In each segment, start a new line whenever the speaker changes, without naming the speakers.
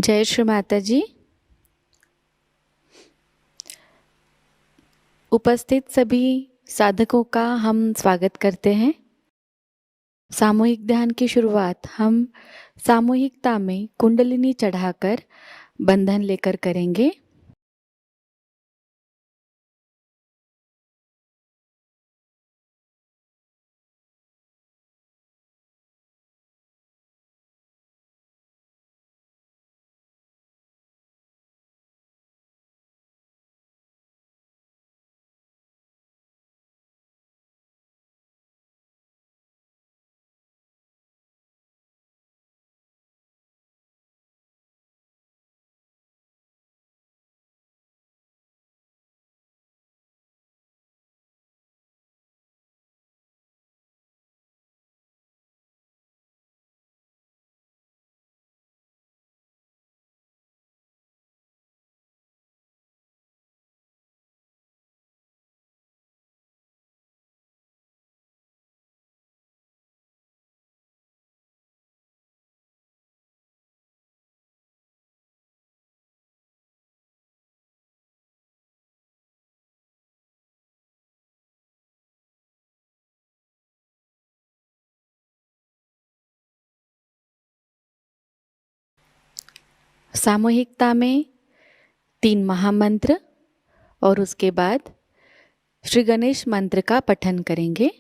जय श्री माता जी। उपस्थित सभी साधकों का हम स्वागत करते हैं। सामूहिक ध्यान की शुरुआत हम सामूहिकता में कुंडलिनी चढ़ाकर बंधन लेकर करेंगे। सामूहिकता में 3 महामंत्र और उसके बाद श्री गणेश मंत्र का पठन करेंगे।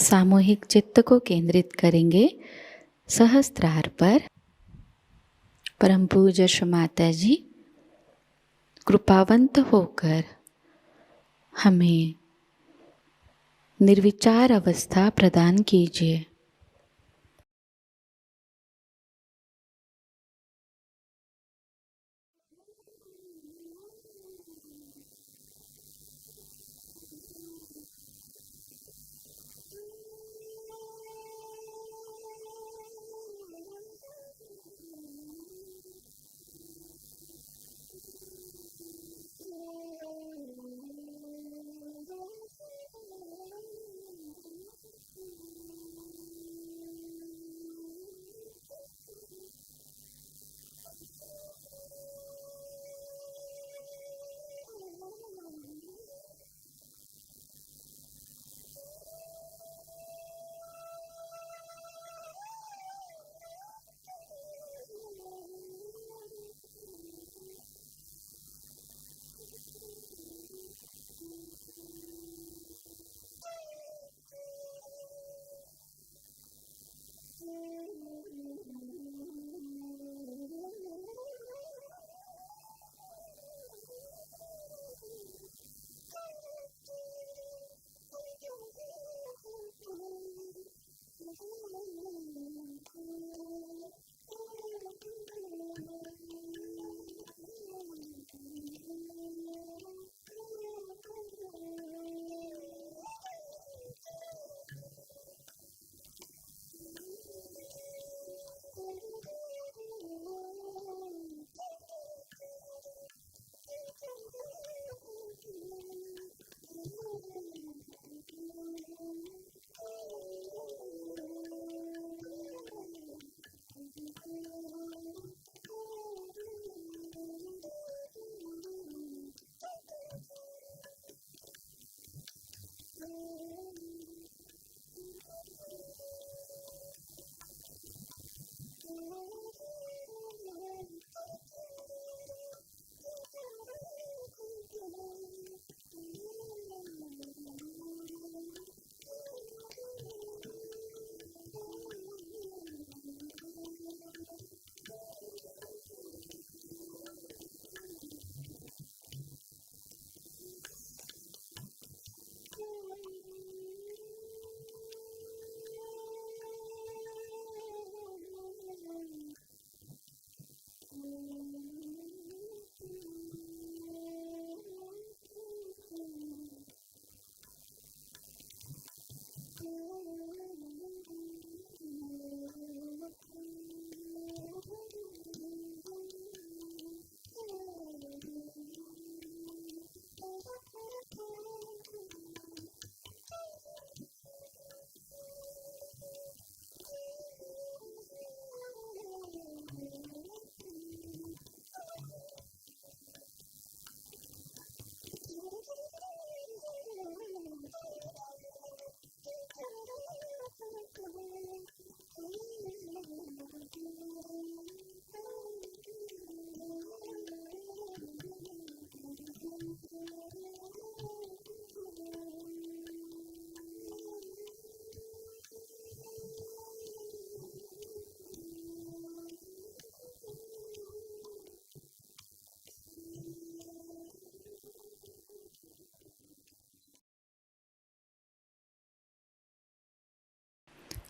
सामूहिक चित्त को केंद्रित करेंगे सहस्त्रार पर। परम पूज्य श्री माता जी कृपावंत होकर हमें निर्विचार अवस्था प्रदान कीजिए।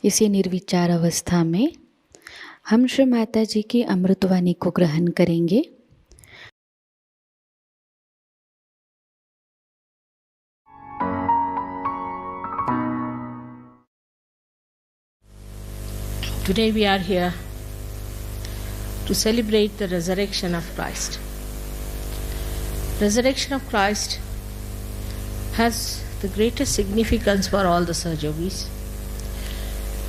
इसी निर्विचार अवस्था में हम श्री माता जी की अमृतवाणी को ग्रहण करेंगे।
Today we are here to celebrate the resurrection of Christ. Resurrection of Christ has the greatest significance for all the Sahajogis.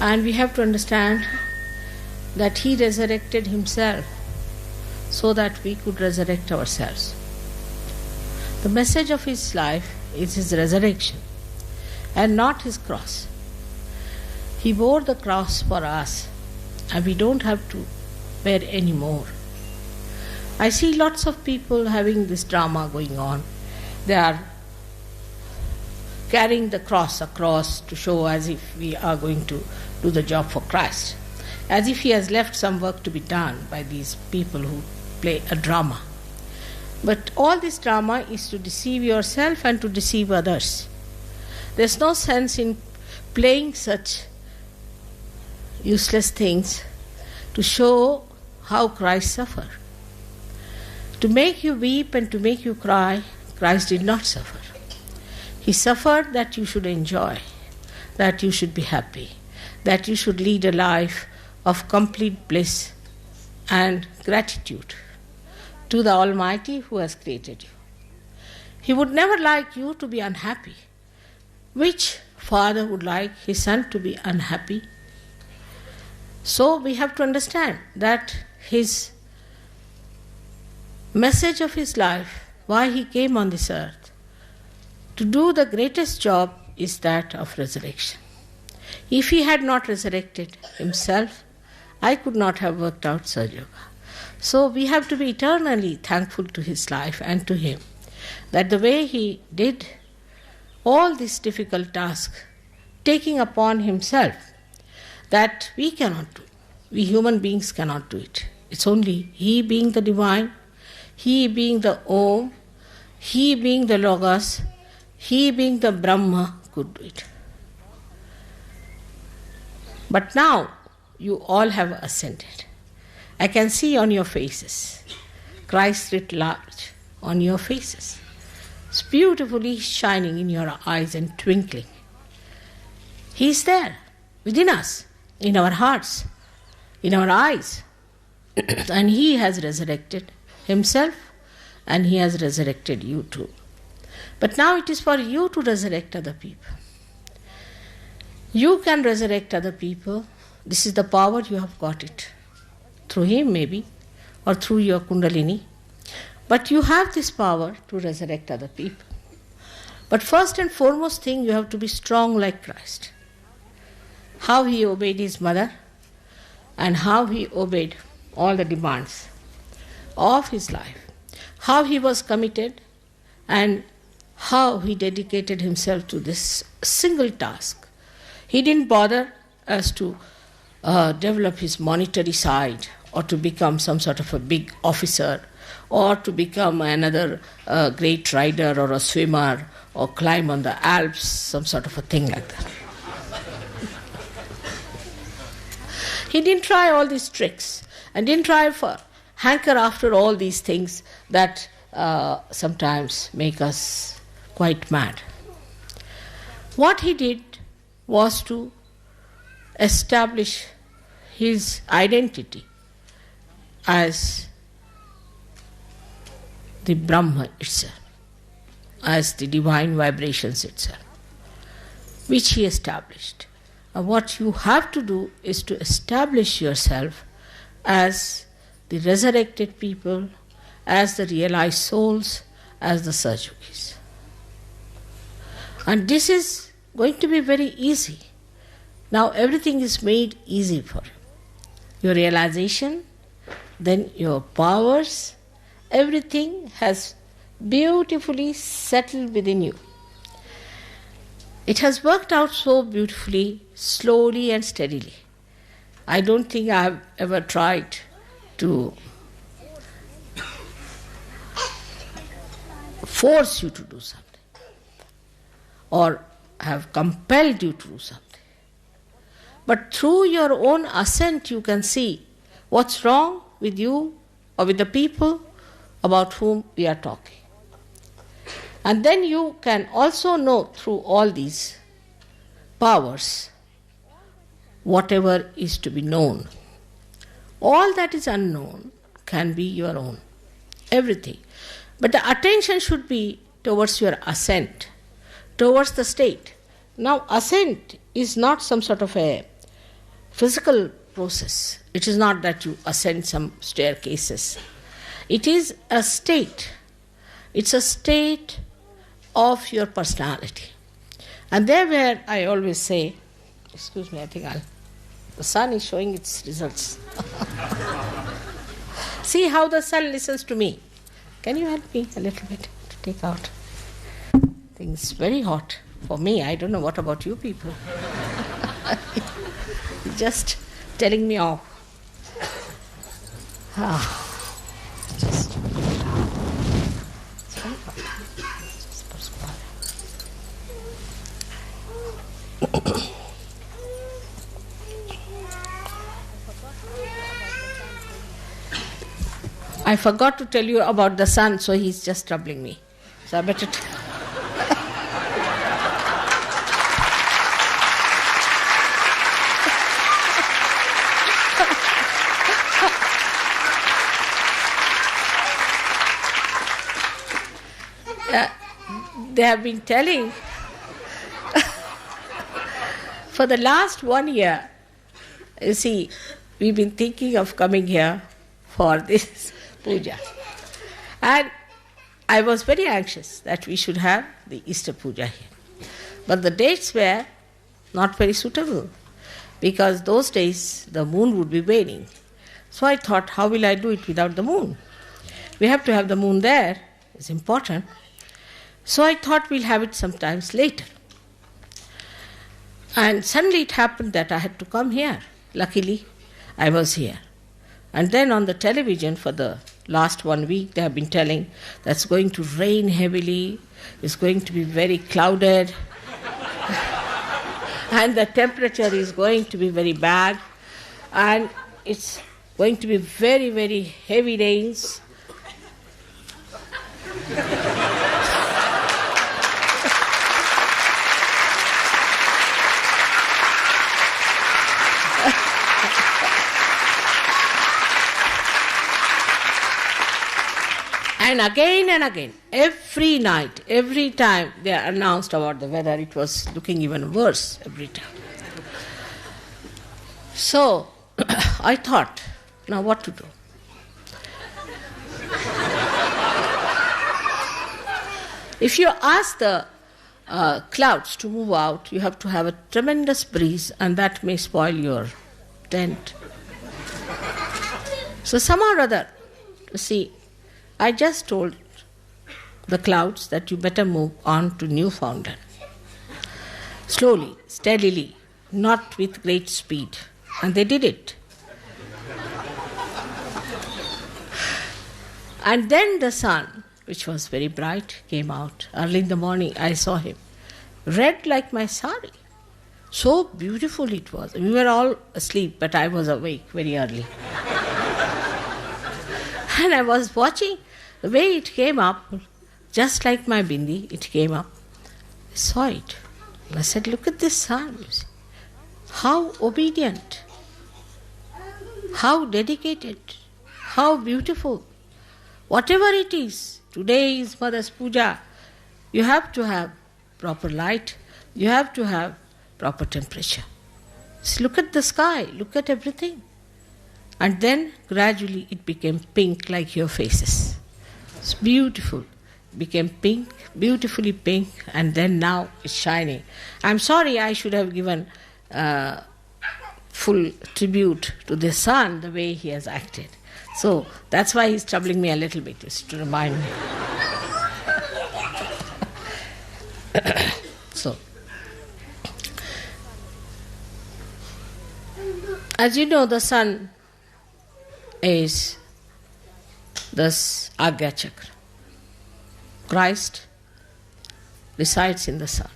And we have to understand that He resurrected Himself so that we could resurrect ourselves. The message of His life is His resurrection and not His cross. He bore the cross for us and we don't have to bear any more. I see lots of people having this drama going on. They are carrying the cross across to show as if we are going to do the job for Christ, as if he has left some work to be done by these people who play a drama. But all this drama is to deceive yourself and to deceive others. There's no sense in playing such useless things to show how Christ suffered. To make you weep and to make you cry, Christ did not suffer. He suffered that you should enjoy, that you should be happy, that you should lead a life of complete bliss and gratitude to the Almighty who has created you. He would never like you to be unhappy. Which father would like his son to be unhappy? So we have to understand that his message of his life, why he came on this earth, to do the greatest job is that of resurrection. If he had not resurrected himself, I could not have worked out Sahaja Yoga. So we have to be eternally thankful to his life and to him, that the way he did all these difficult tasks, taking upon himself, that we cannot do. We human beings cannot do it. It's only he being the divine, he being the Om, he being the Logos, he being the Brahma could do it. But now you all have ascended. I can see on your faces, Christ writ large on your faces. It's beautifully shining in your eyes and twinkling. He is there within us, in our hearts, in our eyes. And he has resurrected himself and he has resurrected you too. But now it is for you to resurrect other people. You can resurrect other people. This is the power, you have got it. Through him maybe, or through your Kundalini. But you have this power to resurrect other people. But first and foremost thing, you have to be strong like Christ. How he obeyed his mother and how he obeyed all the demands of his life. How he was committed and how he dedicated himself to this single task. He didn't bother as to develop his monetary side or to become some sort of a big officer or to become another great rider or a swimmer or climb on the Alps, some sort of a thing like that. He didn't try all these tricks and didn't try for hanker after all these things that sometimes make us quite mad. What he did was to establish his identity as the Brahma itself, as the divine vibrations itself, which he established. And what you have to do is to establish yourself as the resurrected people, as the realized souls, as the Sahaja Yogis. And this is going to be very easy. Now everything is made easy for you. Your realization, then your powers, everything has beautifully settled within you. It has worked out so beautifully, slowly and steadily. I don't think I have ever tried to force you to do something or have compelled you to do something. But through your own ascent you can see what's wrong with you or with the people about whom we are talking. And then you can also know through all these powers whatever is to be known. All that is unknown can be your own. Everything. But the attention should be towards your ascent, towards the state. Now ascent is not some sort of a physical process. It is not that you ascend some staircases. It is a state. It's a state of your personality. And there where I always say, excuse me, I think the sun is showing its results. See how the sun listens to me. Can you help me a little bit to take out? I think it's very hot. for me. I don't know what about you people. Just telling me off. Just I forgot to tell you about the sun, so he's just troubling me. So I better they have been telling for the last 1 year, you see, we've been thinking of coming here for this puja. And I was very anxious that we should have the Easter puja here. But the dates were not very suitable because those days the moon would be waning. So I thought, how will I do it without the moon? We have to have the moon there, it's important. So I thought we'll have it sometimes later. And suddenly it happened that I had to come here. Luckily, I was here. And then on the television for the last 1 week, they have been telling that it's going to rain heavily, it's going to be very clouded, and the temperature is going to be very bad, and it's going to be very, very heavy rains. And again, every night, every time they announced about the weather, it was looking even worse every time. So I thought, now what to do? If you ask the clouds to move out, you have to have a tremendous breeze, and that may spoil your tent. So somehow or other, you see, I just told the clouds that you better move on to Newfoundland. Slowly, steadily, not with great speed. And they did it. And then the sun, which was very bright, came out. Early in the morning, I saw him. Red like my sari. So beautiful it was. We were all asleep, but I was awake very early. And I was watching the way it came up, just like my bindi, it came up. I saw it. I said, look at this sun. You see. How obedient, how dedicated, how beautiful. Whatever it is, today is Mother's Puja, you have to have proper light, you have to have proper temperature. So look at the sky, look at everything. And then gradually it became pink like your faces. It's beautiful. It became pink, beautifully pink, and then now it's shining. I'm sorry I should have given full tribute to the sun, the way he has acted. So that's why he's troubling me a little bit, just to remind me. So, as you know, the sun is this Agya Chakra. Christ resides in the sun.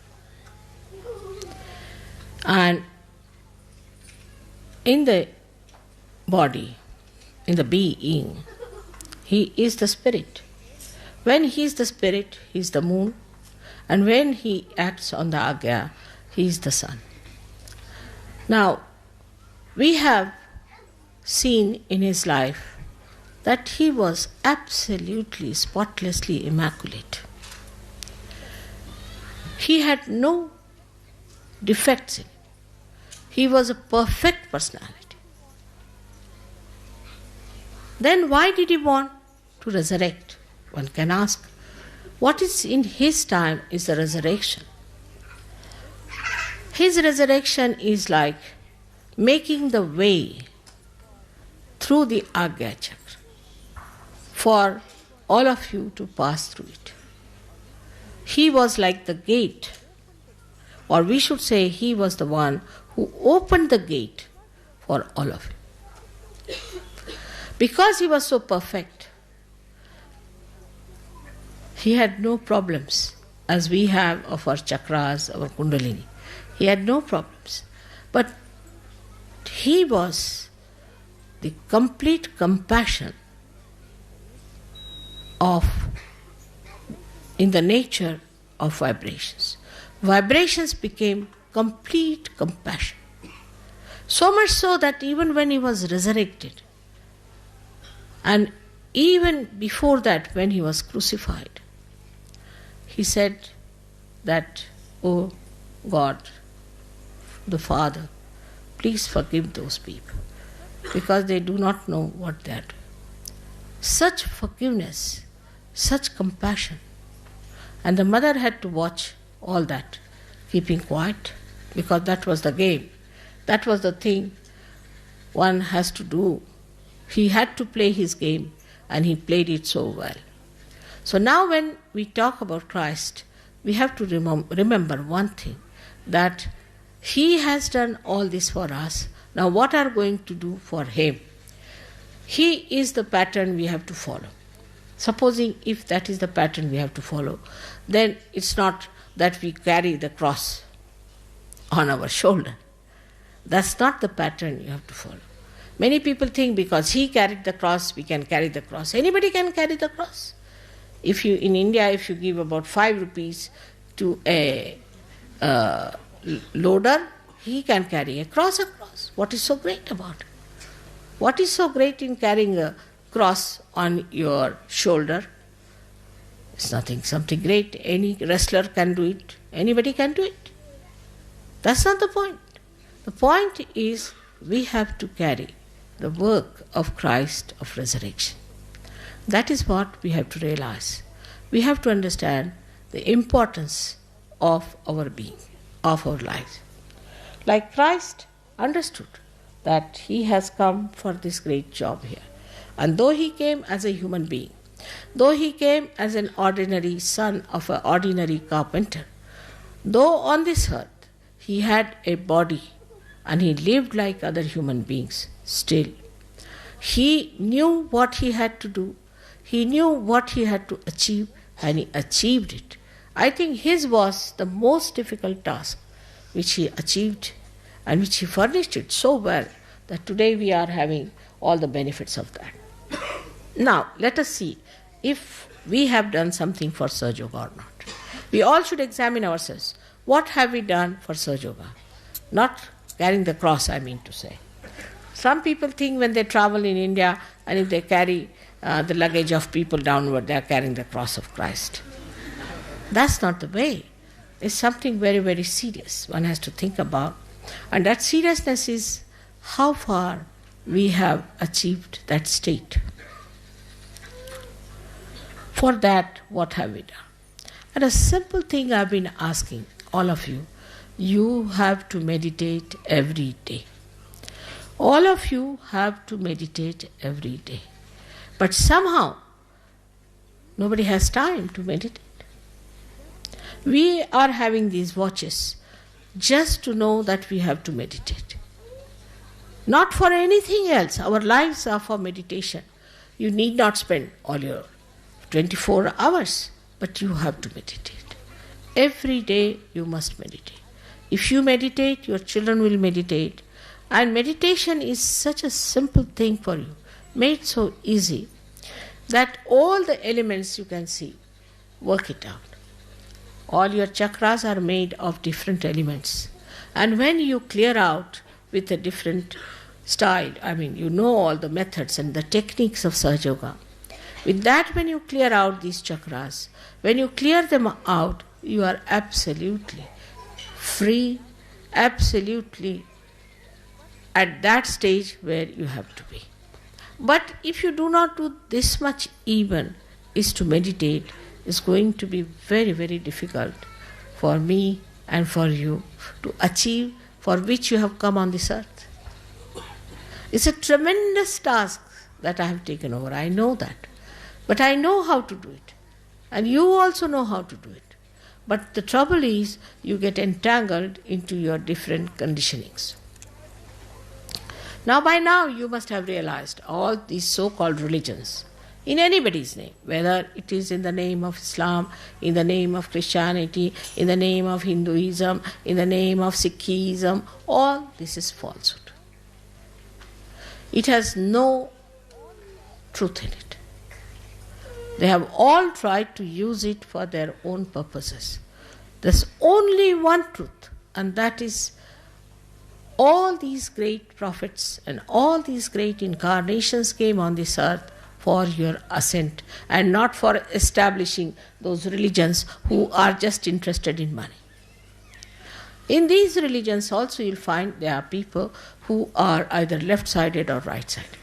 And in the body, in the being, he is the spirit. When he is the spirit, he is the moon. And when he acts on the Agya, he is the sun. Now, we have seen in his life that he was absolutely, spotlessly immaculate. He had no defects in him. He was a perfect personality. Then why did he want to resurrect? One can ask, what is in his time is the resurrection. His resurrection is like making the way through the Agya Chakra for all of you to pass through it. He was like the gate Or we should say he was the one who opened the gate for all of it. Because he was so perfect, he had no problems as we have of our chakras, our kundalini. He had no problems. But he was the complete compassion in the nature of vibrations. Vibrations became complete compassion. So much so that even when he was resurrected, and even before that when he was crucified, he said that, "Oh God, the Father, please forgive those people, because they do not know what they are doing." Such forgiveness, such compassion. And the mother had to watch all that, keeping quiet, because that was the game. That was the thing one has to do. He had to play his game, and he played it so well. So now when we talk about Christ, we have to remember one thing, that he has done all this for us. Now what are we going to do for him? He is the pattern we have to follow. Supposing if that is the pattern we have to follow, then it's not that we carry the cross on our shoulder. That's not the pattern you have to follow. Many people think because he carried the cross, we can carry the cross. Anybody can carry the cross. In India, if you give about 5 rupees to a loader, he can carry a cross across. What is so great about it? What is so great in carrying a cross on your shoulder? It's something great. Any wrestler can do it. Anybody can do it. That's not the point. The point is we have to carry the work of Christ of resurrection. That is what we have to realize. We have to understand the importance of our being, of our lives. Like Christ understood that he has come for this great job here. And though he came as a human being, though he came as an ordinary son of an ordinary carpenter, though on this earth he had a body and he lived like other human beings, still he knew what he had to do, he knew what he had to achieve, and he achieved it. I think his was the most difficult task which he achieved, and which he furnished it so well that today we are having all the benefits of that. Now, let us see if we have done something for Sahaja Yoga or not. We all should examine ourselves. What have we done for Sahaja Yoga? Not carrying the cross, I mean to say. Some people think when they travel in India and if they carry the luggage of people downward, they are carrying the cross of Christ. That's not the way. It's something very, very serious one has to think about. And that seriousness is how far we have achieved that state. For that, what have we done? And a simple thing I've been asking all of you, you have to meditate every day. All of you have to meditate every day. But somehow, nobody has time to meditate. We are having these watches just to know that we have to meditate. Not for anything else. Our lives are for meditation. You need not spend all your 24 hours, but you have to meditate. Every day you must meditate. If you meditate, your children will meditate. And meditation is such a simple thing for you, made so easy, that all the elements you can see, work it out. All your chakras are made of different elements. And when you clear out with a different style, you know all the methods and the techniques of Sahaja Yoga. With that, when you clear out these chakras, when you clear them out, you are absolutely free, absolutely at that stage where you have to be. But if you do not do this much even, is to meditate, is going to be very, very difficult for me and for you to achieve for which you have come on this earth. It's a tremendous task that I have taken over. I know that. But I know how to do it. And you also know how to do it. But the trouble is, you get entangled into your different conditionings. Now, by now, you must have realized all these so-called religions, in anybody's name, whether it is in the name of Islam, in the name of Christianity, in the name of Hinduism, in the name of Sikhism, all this is falsehood. It has no truth in it. They have all tried to use it for their own purposes. There's only one truth, and that is all these great prophets and all these great incarnations came on this earth for your ascent and not for establishing those religions who are just interested in money. In these religions also you'll find there are people who are either left-sided or right-sided.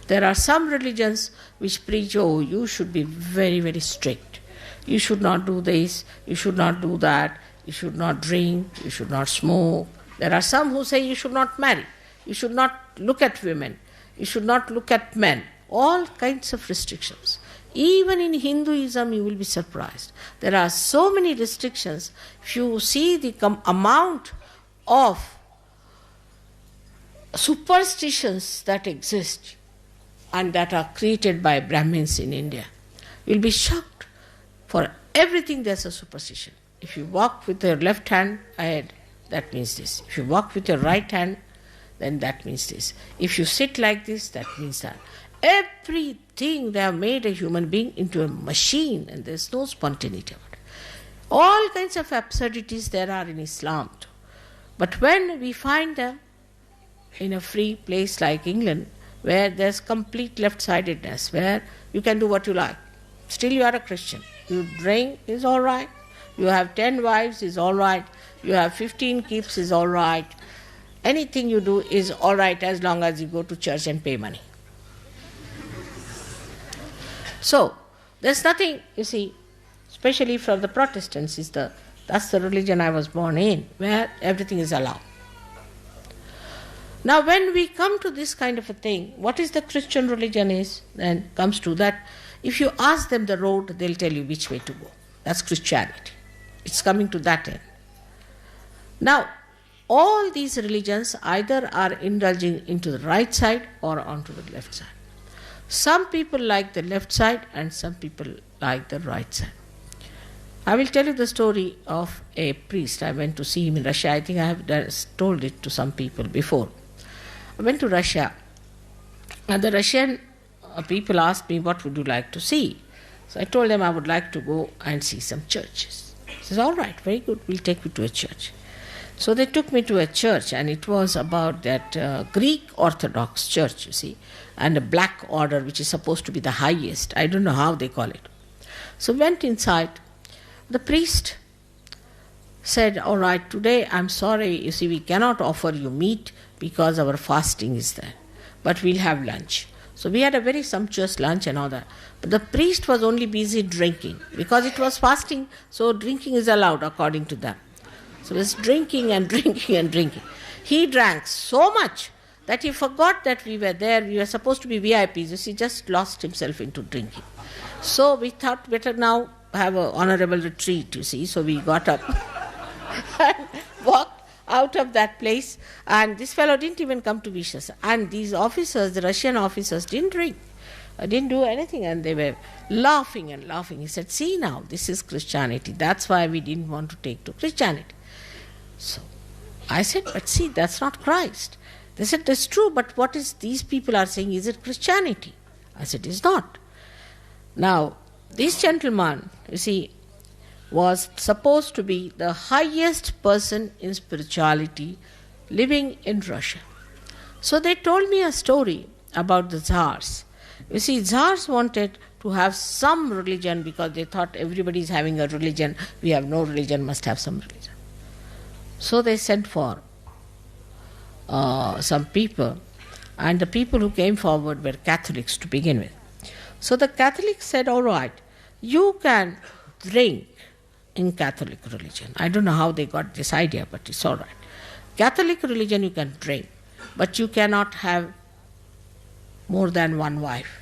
There are some religions which preach, oh, you should be very, very strict. You should not do this, you should not do that, you should not drink, you should not smoke. There are some who say you should not marry, you should not look at women, you should not look at men. All kinds of restrictions. Even in Hinduism, you will be surprised. There are so many restrictions. If you see the amount of superstitions that exist and that are created by Brahmins in India, you'll be shocked. For everything there's a superstition. If you walk with your left hand ahead, that means this. If you walk with your right hand, then that means this. If you sit like this, that means that. Everything, they have made a human being into a machine, and there's no spontaneity about it. All kinds of absurdities there are in Islam too. But when we find them in a free place like England, where there's complete left-sidedness, where you can do what you like, still you are a Christian. You drink is all right. You have 10 wives is all right. You have 15 keeps is all right. Anything you do is all right as long as you go to church and pay money. So, there's nothing, you see, especially from the Protestants, that's the religion I was born in, where everything is allowed. Now, when we come to this kind of a thing, what is the Christian religion is, then comes to that, if you ask them the road, they'll tell you which way to go. That's Christianity. It's coming to that end. Now, all these religions either are indulging into the right side or onto the left side. Some people like the left side and some people like the right side. I will tell you the story of a priest. I went to see him in Russia. I think I have told it to some people before. I went to Russia and the Russian people asked me, what would you like to see? So I told them I would like to go and see some churches. He says, all right, very good, we'll take you to a church. So they took me to a church, and it was about that Greek Orthodox church, you see, and a black order, which is supposed to be the highest. I don't know how they call it. So went inside. The priest said, all right, today I'm sorry, you see, we cannot offer you meat because our fasting is there, but we'll have lunch. So we had a very sumptuous lunch and all that. But the priest was only busy drinking. Because it was fasting, so drinking is allowed according to them. So he was drinking and drinking and drinking. He drank so much that he forgot that we were there. We were supposed to be VIPs. You see, just lost himself into drinking. So we thought better now have an honorable retreat, you see. So we got up and walked out of that place. And this fellow didn't even come to wish us. And these officers, the Russian officers, didn't drink. Didn't do anything, and they were laughing and laughing. He said, see now, this is Christianity. That's why we didn't want to take to Christianity. So I said, but see, that's not Christ. They said, that's true, but what is these people are saying, is it Christianity? I said, it's not. Now, this gentleman, you see, was supposed to be the highest person in spirituality living in Russia. So they told me a story about the Tsars. You see, Tsars wanted to have some religion because they thought everybody is having a religion. We have no religion, must have some religion. So they sent for some people, and the people who came forward were Catholics to begin with. So the Catholics said, all right, you can drink in Catholic religion. I don't know how they got this idea, but it's all right. Catholic religion you can drink, but you cannot have more than one wife.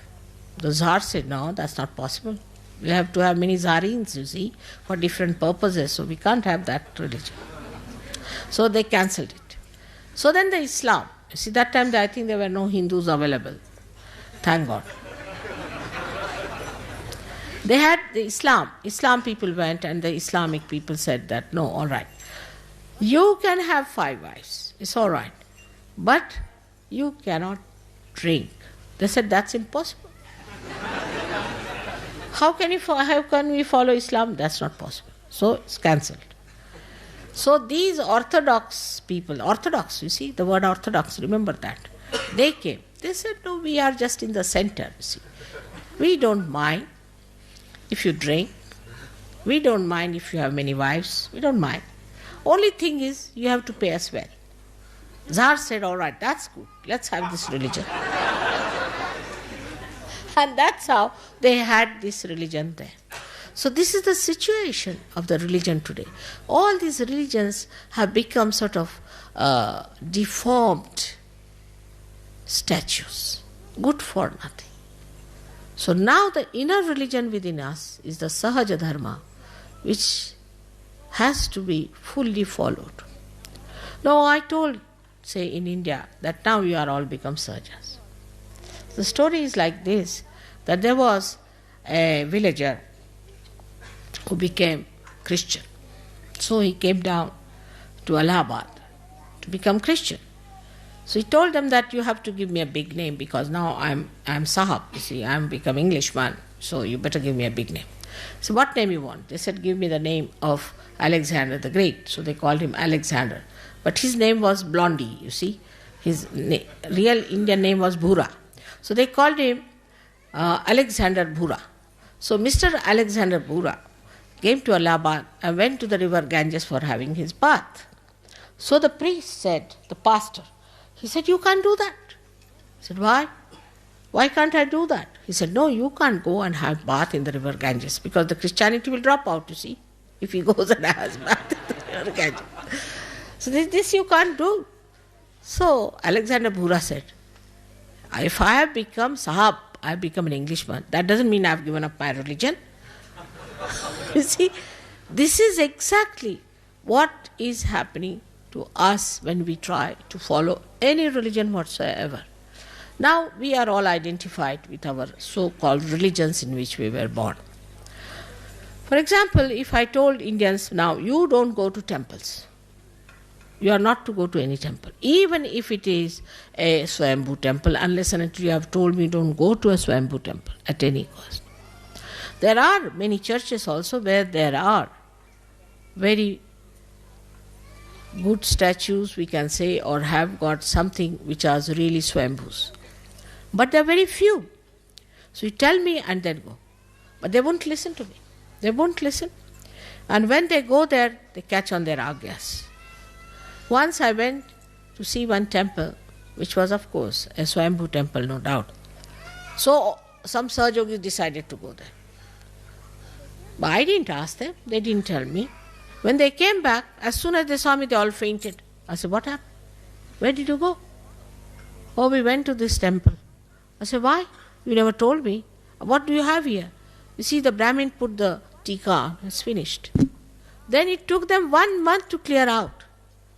The Tsar said, no, that's not possible. We have to have many Tsarins, you see, for different purposes, so we can't have that religion. So they cancelled it. So then the Islam, you see, that time I think there were no Hindus available. Thank God. They had the Islam people went, and the Islamic people said that, no, all right. You can have 5 wives, it's all right. But you cannot drink. They said that's impossible. How can we follow Islam? That's not possible. So it's cancelled. So these Orthodox people, you see, the word Orthodox, remember that. They came. They said, no, we are just in the center, you see. We don't mind if you drink. We don't mind if you have many wives. We don't mind. Only thing is, you have to pay us well. Tsar said, all right, that's good. Let's have this religion. And that's how they had this religion there. So this is the situation of the religion today. All these religions have become sort of deformed statues, good for nothing. So now the inner religion within us is the Sahaja Dharma, which has to be fully followed. Now I told, say in India, that now you are all become Sahajas. The story is like this, that there was a villager who became Christian. So he came down to Allahabad to become Christian. So he told them that you have to give me a big name because now I'm Sahab, you see, I'm become Englishman, so you better give me a big name. So what name you want? They said, give me the name of Alexander the Great. So they called him Alexander. But his name was Blondie, you see. His real Indian name was Bhura. So they called him Alexander Bhura. So Mr. Alexander Bhura came to Allahabad and went to the river Ganges for having his bath. So the priest said, the pastor, he said, you can't do that. He said, why? Why can't I do that? He said, no, you can't go and have bath in the river Ganges because the Christianity will drop out, you see, if he goes and has bath in the river Ganges. So this you can't do. So Alexander Bhura said, if I have become Sahab, I have become an Englishman, that doesn't mean I have given up my religion. You see, this is exactly what is happening to us when we try to follow any religion whatsoever. Now we are all identified with our so-called religions in which we were born. For example, if I told Indians, now you don't go to temples. You are not to go to any temple, even if it is a Swayambhu temple, unless and until you have told me don't go to a Swayambhu temple at any cost. There are many churches also where there are very good statues, we can say, or have got something which are really Swayambhus. But there are very few. So you tell me and then go. But they won't listen to me. They won't listen. And when they go there, they catch on their agyas. Once I went to see one temple, which was of course a Swayambhu temple, no doubt. So some Sahajogis decided to go there. But I didn't ask them, they didn't tell me. When they came back, as soon as they saw me, they all fainted. I said, what happened? Where did you go? Oh, we went to this temple. I said, why? You never told me. What do you have here? You see, the Brahmin put the tika on, it's finished. Then it took them 1 month to clear out.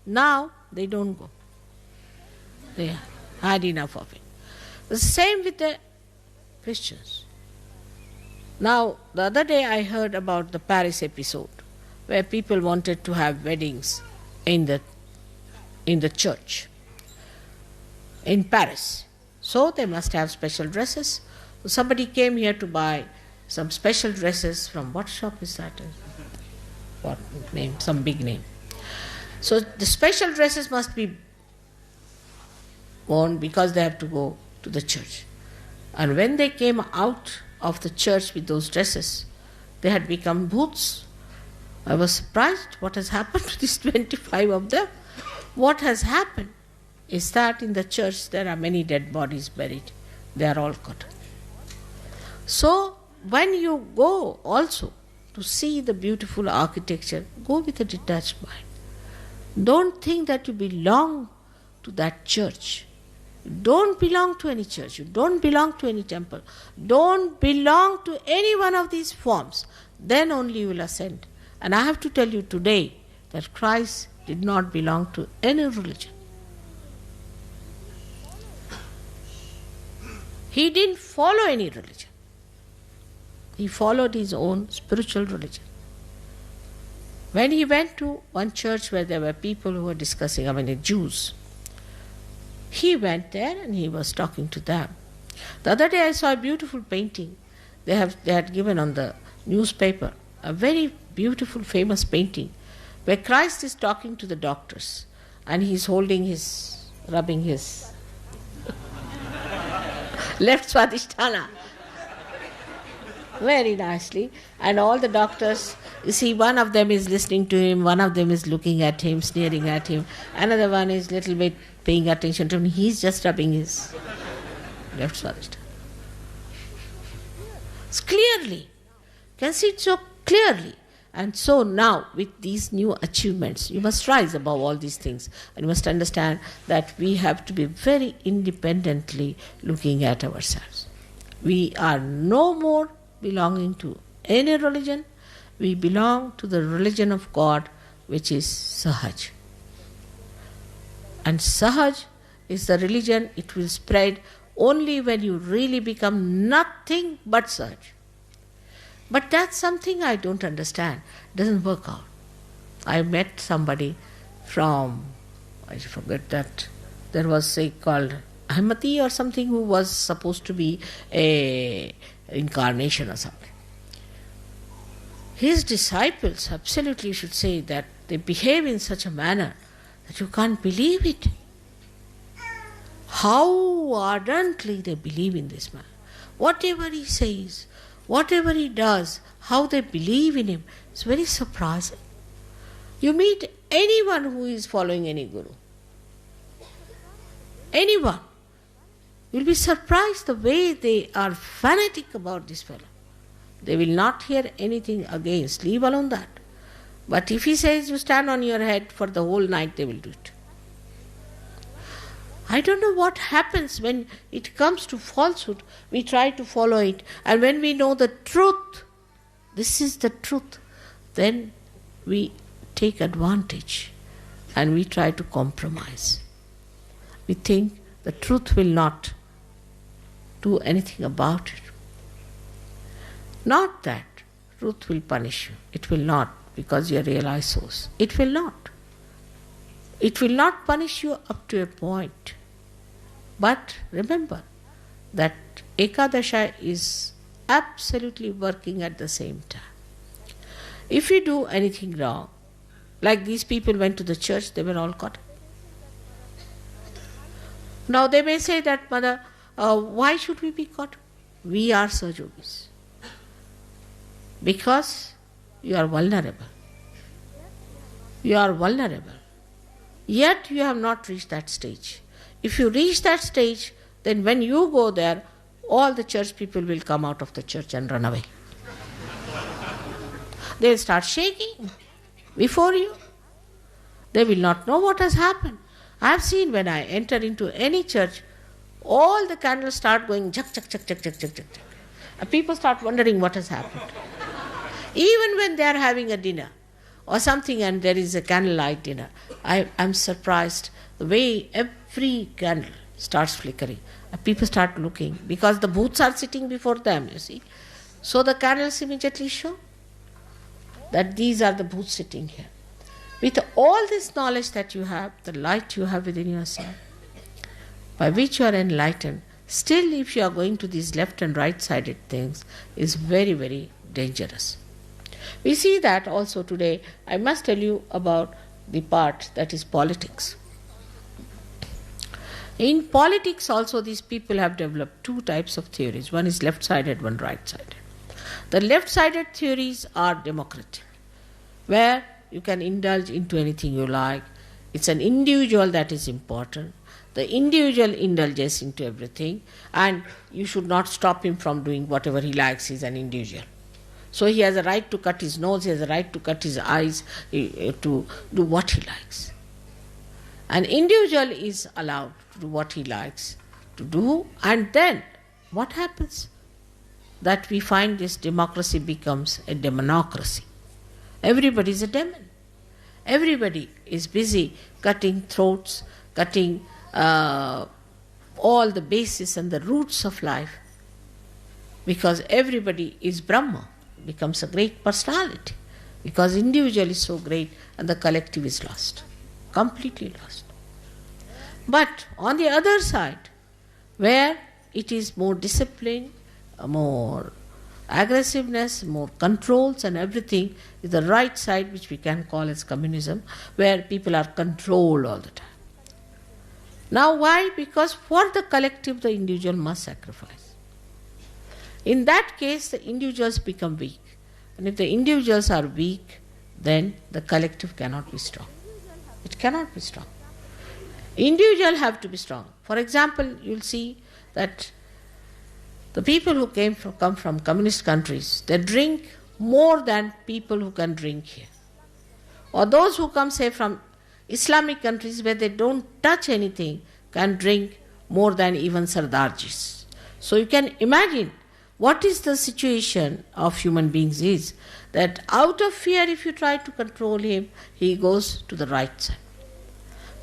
Now they don't go. They had enough of it. The same with the Christians. Now, the other day I heard about the Paris episode, where people wanted to have weddings in the church in Paris. So they must have special dresses. So somebody came here to buy some special dresses from what shop is that? What name? Some big name. So the special dresses must be worn because they have to go to the church. And when they came out of the church with those dresses, they had become bhoots. I was surprised what has happened to these 25 of them. What has happened is that in the church there are many dead bodies buried. They are all cut. So when you go also to see the beautiful architecture, go with a detached mind. Don't think that you belong to that church. don't belong to any church, you don't belong to any temple, don't belong to any one of these forms, then only you will ascend. And I have to tell you today that Christ did not belong to any religion. He didn't follow any religion. He followed his own spiritual religion. When he went to one church where there were people who were discussing, the Jews, he went there and he was talking to them. The other day I saw a beautiful painting. They had given on the newspaper a very beautiful, famous painting where Christ is talking to the doctors and he's rubbing his left swadhisthana very nicely, and all the doctors, you see, one of them is listening to him, one of them is looking at him, sneering at him, another one is little bit paying attention to him. He's just rubbing his left swadhisthana. It's clearly, you can see it so clearly. And so now, with these new achievements, you must rise above all these things, and you must understand that we have to be very independently looking at ourselves. We are no more belonging to any religion. We belong to the religion of God, which is Sahaj. And Sahaj is the religion, it will spread only when you really become nothing but Sahaj. But that's something I don't understand. It doesn't work out. I met somebody from, I forget that, there was say called Ahmadi or something, who was supposed to be a incarnation or something. His disciples absolutely should say that they behave in such a manner that you can't believe it. How ardently they believe in this man. Whatever he says, whatever he does, how they believe in him, it's very surprising. You meet anyone who is following any guru, anyone, you'll be surprised the way they are fanatic about this fellow. They will not hear anything against, leave alone that. But if he says you stand on your head for the whole night, they will do it. I don't know what happens when it comes to falsehood. We try to follow it, and when we know the truth, this is the truth, then we take advantage and we try to compromise. We think the truth will not do anything about it. Not that truth will punish you. It will not, because you are realized source. It will not. It will not punish you up to a point. But remember that Ekadasha is absolutely working at the same time. If you do anything wrong, like these people went to the church, they were all caught. Now they may say that, Mother, why should we be caught? We are Sahajogis. Because you are vulnerable. You are vulnerable. Yet you have not reached that stage. If you reach that stage, then when you go there, all the church people will come out of the church and run away. They will start shaking before you. They will not know what has happened. I have seen when I enter into any church, all the candles start going chak, chak, chak, chak, chak, chak, chak. And people start wondering what has happened. Even when they are having a dinner or something and there is a candlelight dinner, I am surprised the way every candle starts flickering. And people start looking because the booths are sitting before them, you see. So the candles immediately show that these are the booths sitting here. With all this knowledge that you have, the light you have within yourself, by which you are enlightened, still if you are going to these left and right sided things, is very, very dangerous. We see that also today. I must tell you about the part that is politics. In politics also these people have developed two types of theories. One is left-sided, one right-sided. The left-sided theories are democratic, where you can indulge into anything you like. It's an individual that is important. The individual indulges into everything, and you should not stop him from doing whatever he likes. He's an individual. So he has a right to cut his nose, he has a right to cut his eyes, to do what he likes. An individual is allowed to do what he likes to do, and then what happens? That we find this democracy becomes a demonocracy. Everybody is a demon. Everybody is busy cutting throats, cutting all the bases and the roots of life, because everybody is Brahma, becomes a great personality, because individual is so great and the collective is lost, completely lost. But on the other side, where it is more discipline, more aggressiveness, more controls and everything, is the right side, which we can call as communism, where people are controlled all the time. Now why? Because for the collective the individual must sacrifice. In that case the individuals become weak. And if the individuals are weak, then the collective cannot be strong. It cannot be strong. Individuals have to be strong. For example, you'll see that the people who come from communist countries, they drink more than people who can drink here. Or those who come, say, from Islamic countries where they don't touch anything, can drink more than even Sardarjis. So you can imagine what is the situation of human beings is, that out of fear, if you try to control him, he goes to the right side.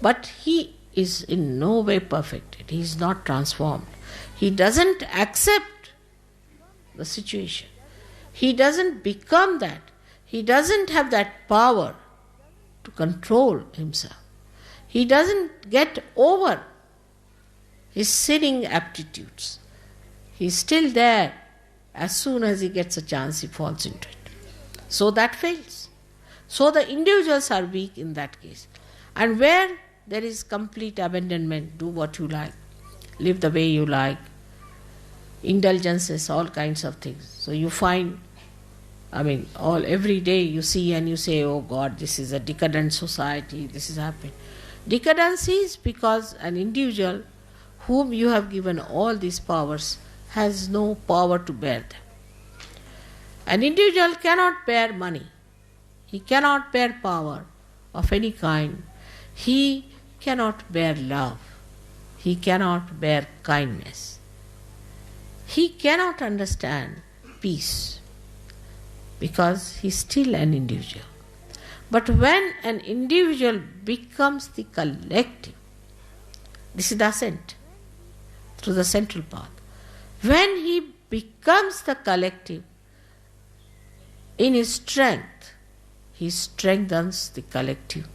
But he is in no way perfected. He is not transformed. He doesn't accept the situation. He doesn't become that. He doesn't have that power to control himself. He doesn't get over his sinning aptitudes. He's still there. As soon as he gets a chance, he falls into it. So that fails. So the individuals are weak in that case. And where there is complete abandonment, do what you like, live the way you like, indulgences, all kinds of things. So you find, every day you see and you say, oh God, this is a decadent society, this is happening. Decadence is because an individual whom you have given all these powers has no power to bear them. An individual cannot bear money. He cannot bear power of any kind. He cannot bear love. He cannot bear kindness. He cannot understand peace because he is still an individual. But when an individual becomes the collective, this is the ascent through the central path. When he becomes the collective, in his strength, he strengthens the collective.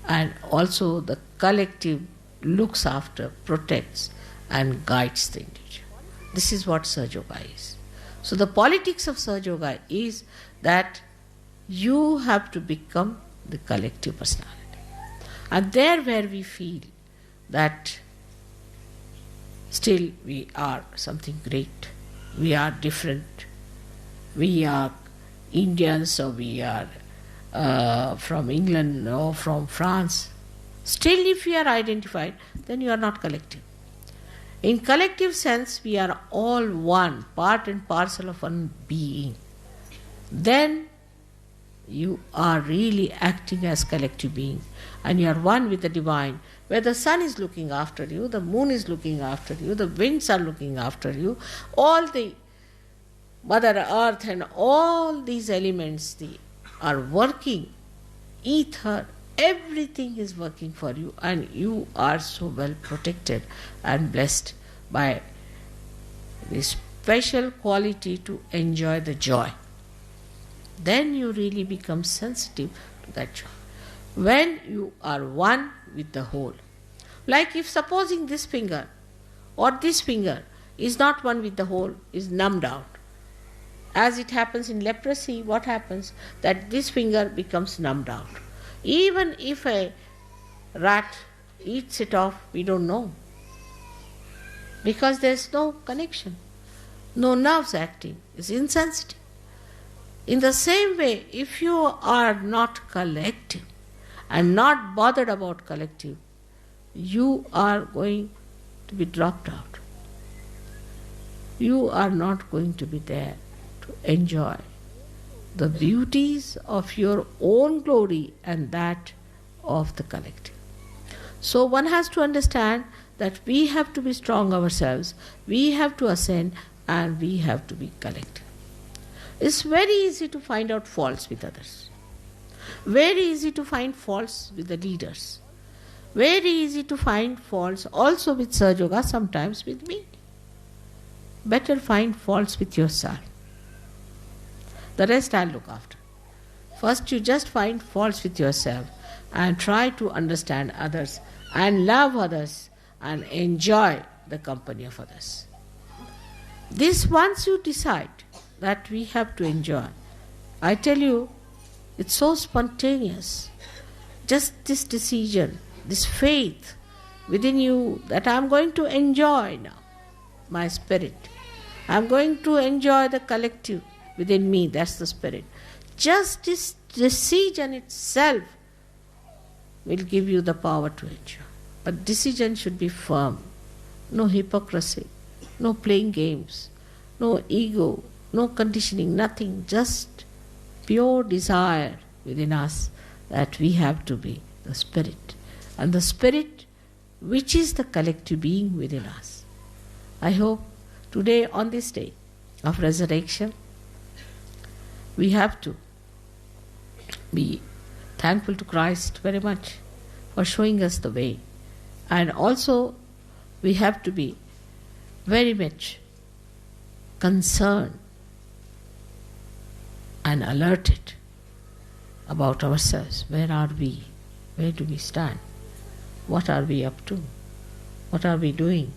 And also the collective looks after, protects and guides the individual. This is what Sahaja Yoga is. So the politics of Sahaja Yoga is that you have to become the collective personality. And there where we feel that still we are something great, we are different, we are Indians or we are from England or from France, still if you are identified, then you are not collective. In collective sense, we are all one, part and parcel of one being. Then you are really acting as collective being and you are one with the divine, where the sun is looking after you, the moon is looking after you, the winds are looking after you, all the Mother Earth and all these elements are working, ether, everything is working for you, and you are so well protected and blessed by this special quality to enjoy the joy. Then you really become sensitive to that joy. When you are one with the whole. Like if supposing this finger or this finger is not one with the whole, is numbed out. As it happens in leprosy, what happens? That this finger becomes numbed out. Even if a rat eats it off, we don't know. Because there is no connection, no nerves acting, it's insensitive. In the same way, if you are not collective and not bothered about collective, you are going to be dropped out. You are not going to be there to enjoy the beauties of your own glory and that of the collective. So one has to understand that we have to be strong ourselves, we have to ascend, and we have to be collective. It's very easy to find out faults with others. Very easy to find faults with the leaders. Very easy to find faults also with Sahaja Yoga, sometimes with me. Better find faults with yourself. The rest I'll look after. First you just find faults with yourself and try to understand others and love others and enjoy the company of others. This once you decide that we have to enjoy, I tell you, it's so spontaneous. Just this decision, this faith within you that I'm going to enjoy now my spirit. I'm going to enjoy the collective within me, that's the spirit. Just this decision itself will give you the power to enjoy. But decision should be firm. No hypocrisy, no playing games, no ego, no conditioning, nothing. Just pure desire within us that we have to be the spirit. And the spirit which is the collective being within us. I hope today on this day of resurrection, we have to be thankful to Christ very much for showing us the way. And also we have to be very much concerned and alerted about ourselves. Where are we? Where do we stand? What are we up to? What are we doing?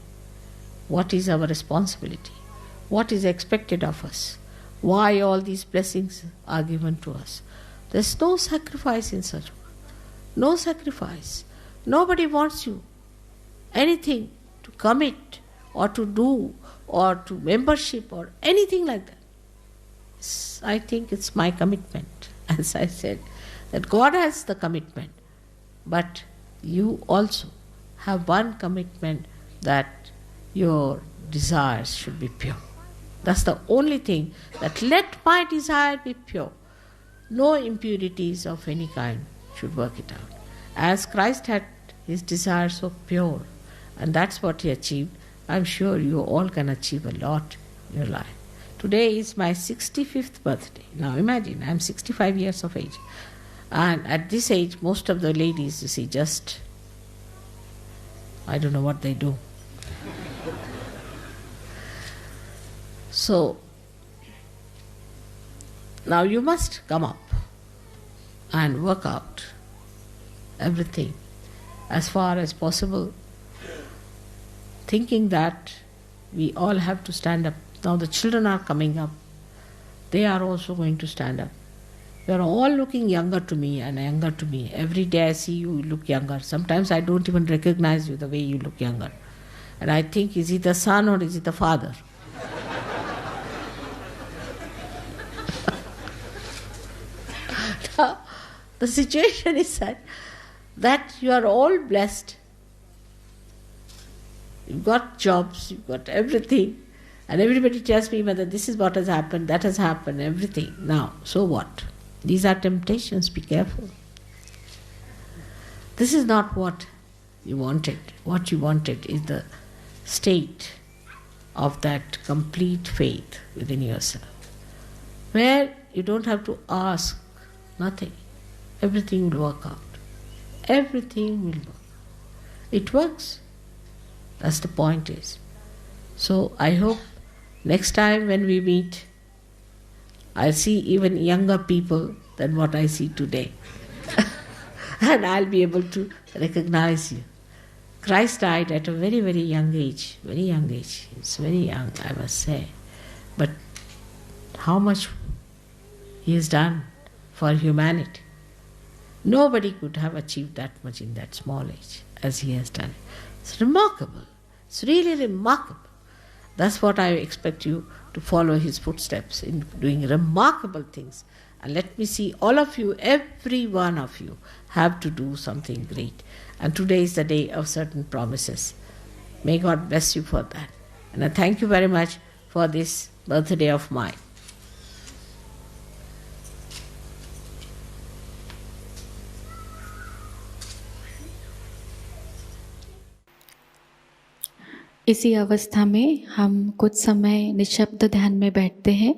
What is our responsibility? What is expected of us? Why all these blessings are given to us? There's no sacrifice in such work. No sacrifice. Nobody wants you anything to commit or to do or to membership or anything like that. I think it's my commitment, as I said, that God has the commitment, but you also have one commitment, that your desires should be pure. That's the only thing, that let my desire be pure. No impurities of any kind should work it out. As Christ had his desire so pure, and that's what he achieved, I'm sure you all can achieve a lot in your life. Today is my 65th birthday. Now imagine, I'm 65 years of age. And at this age, most of the ladies, you see, just, I don't know what they do. So, now you must come up and work out everything as far as possible, thinking that we all have to stand up. Now the children are coming up. They are also going to stand up. You are all looking younger to me and younger to me. Every day I see you look younger. Sometimes I don't even recognize you the way you look younger. And I think, is he the son or is he the father? Now, the situation is such that you are all blessed. You've got jobs, you've got everything. And everybody tells me whether this is what has happened, that has happened, everything. Now, so what? These are temptations, be careful. This is not what you wanted. What you wanted is the state of that complete faith within yourself, where you don't have to ask nothing. Everything will work out. Everything will work. It works. That's the point is. So I hope next time when we meet, I'll see even younger people than what I see today. And I'll be able to recognize you. Christ died at a very, very young age. Very young age. It's very young, I must say. But how much he has done for humanity. Nobody could have achieved that much in that small age as he has done. It's remarkable. It's really remarkable. That's what I expect you to follow his footsteps in doing remarkable things. And let me see all of you, every one of you, have to do something great. And today is the day of certain promises. May God bless you for that. And I thank you very much for this birthday of mine.
इसी अवस्था में हम कुछ समय निशब्द ध्यान में बैठते हैं।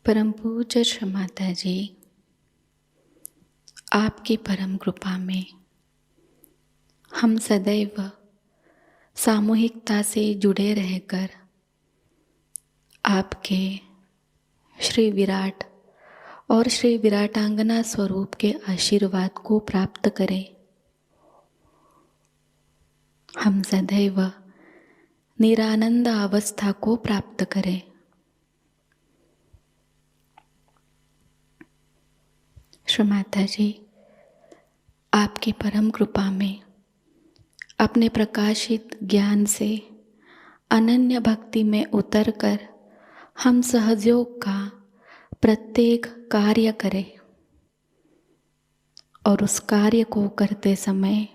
परम पूज्य श्री माता जी, आपकी परम कृपा में हम सदैव सामूहिकता से जुड़े रहकर आपके श्री विराट और श्री विराटांगना स्वरूप के आशीर्वाद को प्राप्त करें। हम सदैव निरानंद अवस्था को प्राप्त करें। श्री माता जी, आपकी परम कृपा में अपने प्रकाशित ज्ञान से अनन्य भक्ति में उतरकर हम सहयोग का प्रत्येक कार्य करें और उस कार्य को करते समय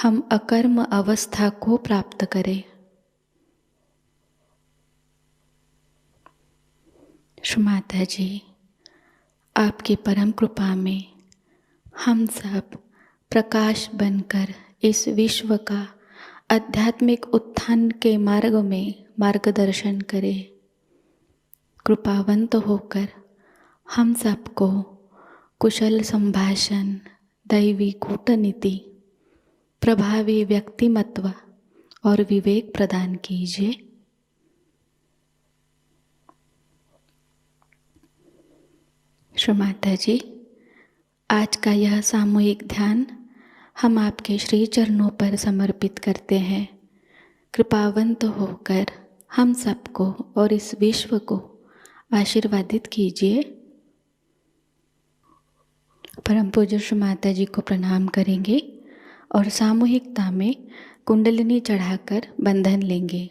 हम अकर्म अवस्था को प्राप्त करें। श्री माता जी, आपकी परम कृपा में हम सब प्रकाश बनकर इस विश्व का आध्यात्मिक उत्थान के मार्ग में मार्गदर्शन करें। कृपावंत होकर हम सबको कुशल संभाषण, दैवी कूटनीति, प्रभावी व्यक्तिमत्व और विवेक प्रदान कीजिए। श्री माता जी, आज का यह सामूहिक ध्यान हम आपके श्री चरणों पर समर्पित करते हैं। कृपावंत होकर हम सबको और इस विश्व को आशीर्वादित कीजिए। परम पूज्य श्री माता जी को प्रणाम करेंगे और सामूहिकता में कुंडलिनी चढ़ाकर बंधन लेंगे।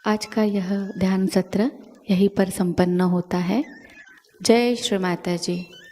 आज का यह ध्यान सत्र यहीं पर संपन्न होता है। जय श्री माता जी।